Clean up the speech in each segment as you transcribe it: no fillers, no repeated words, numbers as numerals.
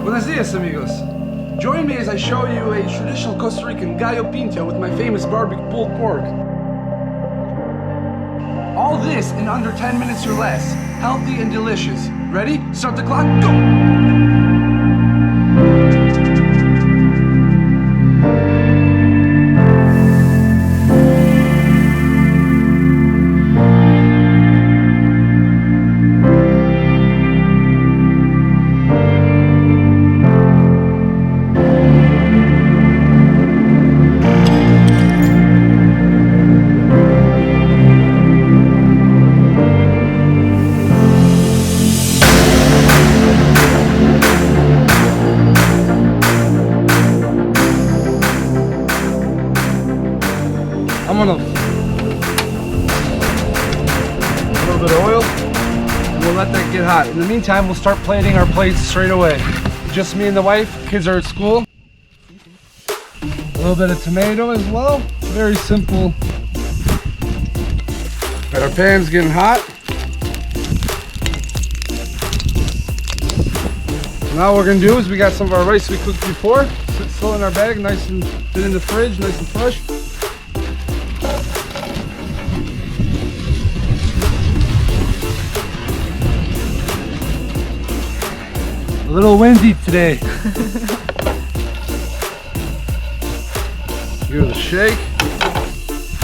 Buenos dias, amigos. Join me as I show you a traditional Costa Rican Gallo Pinto with my famous barbecue pulled pork. All this in under 10 minutes or less. Healthy and delicious. Ready? Start the clock, go! I'm gonna a little bit of oil and we'll let that get hot. In the meantime, we'll start plating our plates straight away. Just me and the wife, kids are at school. A little bit of tomato as well. Very simple. Got our pan's getting hot. Now what we're gonna do is we got some of our rice we cooked before. Still in our bag, nice and been in the fridge, nice and fresh. A little windy today. Give it a shake.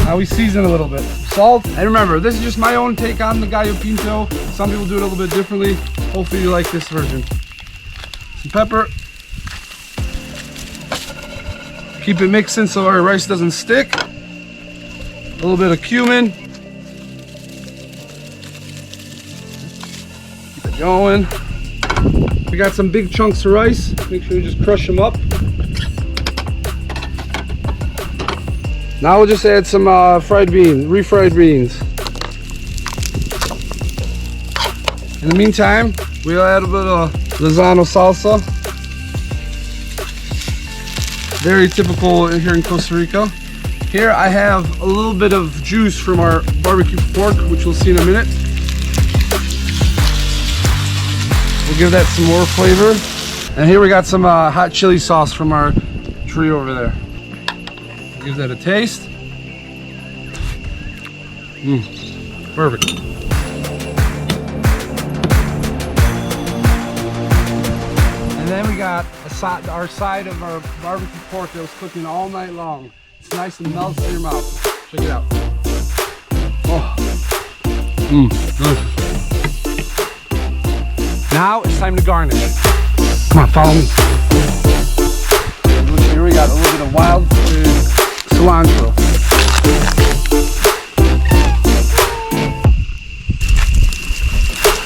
Now we season a little bit. Salt. And remember, this is just my own take on the Gallo Pinto. Some people do it a little bit differently. Hopefully you like this version. Some pepper. Keep it mixing so our rice doesn't stick. A little bit of cumin. Keep it going. We got some big chunks of rice. Make sure you just crush them up. Now we'll just add some refried beans. In the meantime, we'll add a bit of Lozano salsa. Very typical here in Costa Rica. Here I have a little bit of juice from our barbecue pork, which we'll see in a minute. We'll give that some more flavor. And here we got some hot chili sauce from our tree over there. Give that a taste. Perfect. And then we got our side of our barbecue pork that was cooking all night long. It's nice and melts in your mouth. Check it out. Oh. Delicious. Now it's time to garnish. Come on, follow me. Here we got a little bit of wild cilantro.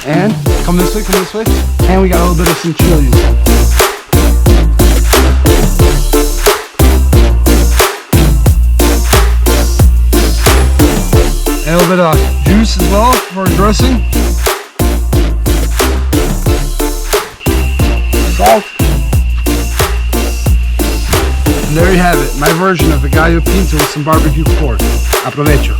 And come this way. And we got a little bit of some chilies. And a little bit of juice as well for dressing. Salt. And there you have it, my version of the Gallo Pinto with some barbecue pork. Aprovecho.